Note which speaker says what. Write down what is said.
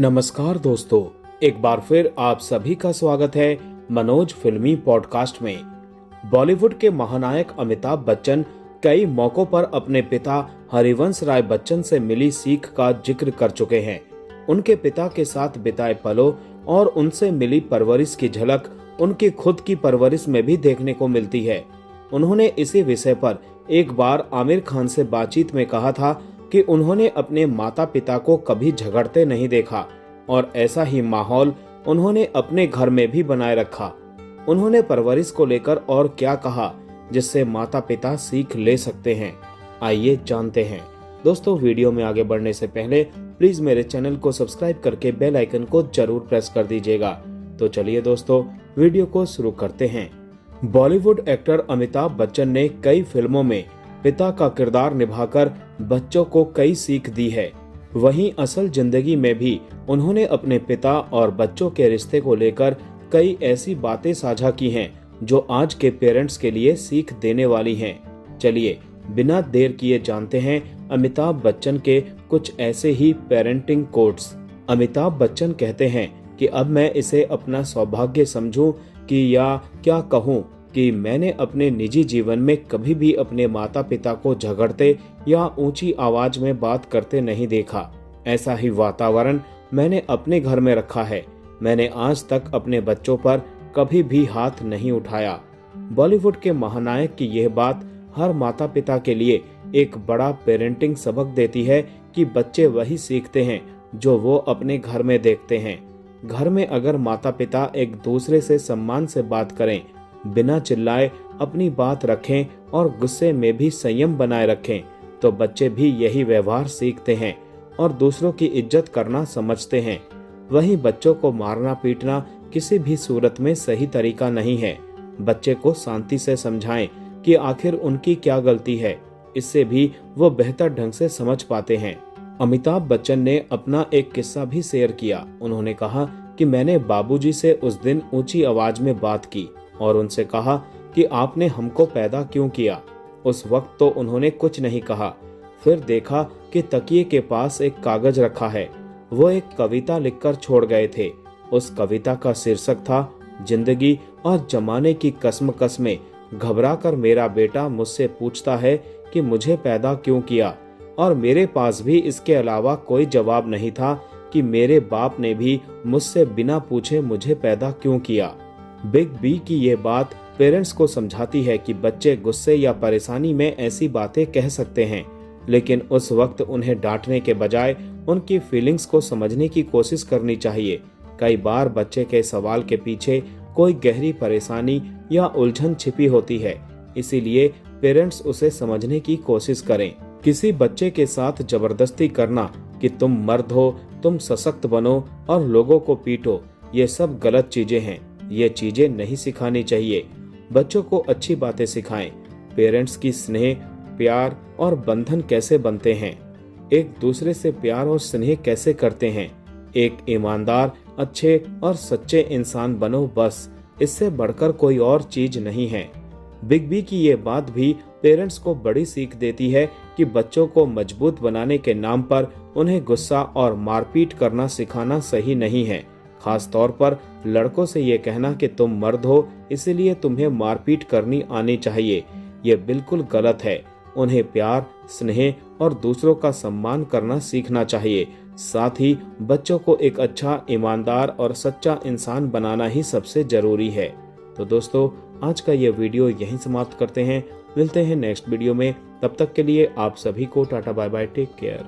Speaker 1: नमस्कार दोस्तों, एक बार फिर आप सभी का स्वागत है मनोज फिल्मी पॉडकास्ट में। बॉलीवुड के महानायक अमिताभ बच्चन कई मौकों पर अपने पिता हरिवंश राय बच्चन से मिली सीख का जिक्र कर चुके हैं। उनके पिता के साथ बिताए पलों और उनसे मिली परवरिश की झलक उनकी खुद की परवरिश में भी देखने को मिलती है। उन्होंने इसी विषय पर एक बार आमिर खान से बातचीत में कहा था कि उन्होंने अपने माता पिता को कभी झगड़ते नहीं देखा और ऐसा ही माहौल उन्होंने अपने घर में भी बनाए रखा। उन्होंने परवरिश को लेकर और क्या कहा जिससे माता पिता सीख ले सकते हैं, आइए जानते हैं। दोस्तों, वीडियो में आगे बढ़ने से पहले प्लीज मेरे चैनल को सब्सक्राइब करके बेल आइकन को जरूर प्रेस कर दीजिएगा। तो चलिए दोस्तों, वीडियो को शुरू करते हैं। बॉलीवुड एक्टर अमिताभ बच्चन ने कई फिल्मों में पिता का किरदार निभाकर बच्चों को कई सीख दी है। वहीं असल जिंदगी में भी उन्होंने अपने पिता और बच्चों के रिश्ते को लेकर कई ऐसी बातें साझा की हैं जो आज के पेरेंट्स के लिए सीख देने वाली हैं। चलिए बिना देर किए जानते हैं अमिताभ बच्चन के कुछ ऐसे ही पेरेंटिंग कोट्स। अमिताभ बच्चन कहते हैं कि अब मैं इसे अपना सौभाग्य समझूं कि या क्या कहूं कि मैंने अपने निजी जीवन में कभी भी अपने माता पिता को झगड़ते या ऊंची आवाज में बात करते नहीं देखा। ऐसा ही वातावरण मैंने अपने घर में रखा है। मैंने आज तक अपने बच्चों पर कभी भी हाथ नहीं उठाया। बॉलीवुड के महानायक की यह बात हर माता पिता के लिए एक बड़ा पेरेंटिंग सबक देती है कि बच्चे वही सीखते हैं जो वो अपने घर में देखते हैं। घर में अगर माता पिता एक दूसरे से सम्मान से बात करें, बिना चिल्लाए अपनी बात रखें और गुस्से में भी संयम बनाए रखें, तो बच्चे भी यही व्यवहार सीखते हैं और दूसरों की इज्जत करना समझते हैं। वहीं बच्चों को मारना पीटना किसी भी सूरत में सही तरीका नहीं है। बच्चे को शांति से समझाएं कि आखिर उनकी क्या गलती है, इससे भी वो बेहतर ढंग से समझ पाते हैं। अमिताभ बच्चन ने अपना एक किस्सा भी शेयर किया। उन्होंने कहा कि मैंने बाबूजी से उस दिन ऊंची आवाज में बात की और उनसे कहा कि आपने हमको पैदा क्यों किया। उस वक्त तो उन्होंने कुछ नहीं कहा। फिर देखा कि तकिए के पास एक कागज रखा है। वो एक कविता लिखकर छोड़ गए थे। उस कविता का शीर्षक था, जिंदगी और जमाने की कसम में घबराकर मेरा बेटा मुझसे पूछता है कि मुझे पैदा क्यों किया, और मेरे पास भी इसके अलावा कोई जवाब नहीं था कि मेरे बाप ने भी मुझसे बिना पूछे मुझे पैदा क्यों किया। बिग बी की ये बात पेरेंट्स को समझाती है कि बच्चे गुस्से या परेशानी में ऐसी बातें कह सकते हैं, लेकिन उस वक्त उन्हें डांटने के बजाय उनकी फीलिंग्स को समझने की कोशिश करनी चाहिए। कई बार बच्चे के सवाल के पीछे कोई गहरी परेशानी या उलझन छिपी होती है, इसीलिए पेरेंट्स उसे समझने की कोशिश करें। किसी बच्चे के साथ जबरदस्ती करना कि तुम मर्द हो, तुम सशक्त बनो और लोगों को पीटो, ये सब गलत चीजें हैं। ये चीजें नहीं सिखानी चाहिए। बच्चों को अच्छी बातें सिखाएं। पेरेंट्स की स्नेह, प्यार और बंधन कैसे बनते हैं, एक दूसरे से प्यार और स्नेह कैसे करते हैं। एक ईमानदार, अच्छे और सच्चे इंसान बनो, बस इससे बढ़कर कोई और चीज नहीं है। बिग बी की ये बात भी पेरेंट्स को बड़ी सीख देती है कि बच्चों को मजबूत बनाने के नाम पर उन्हें गुस्सा और मारपीट करना सिखाना सही नहीं है। खास तौर पर लड़कों से ये कहना कि तुम मर्द हो इसलिए तुम्हें मारपीट करनी आनी चाहिए, ये बिल्कुल गलत है। उन्हें प्यार, स्नेह और दूसरों का सम्मान करना सीखना चाहिए। साथ ही बच्चों को एक अच्छा, ईमानदार और सच्चा इंसान बनाना ही सबसे जरूरी है। तो दोस्तों, आज का ये वीडियो यहीं समाप्त करते हैं। मिलते हैं नेक्स्ट वीडियो में। तब तक के लिए आप सभी को टाटा बाय बाय, टेक केयर।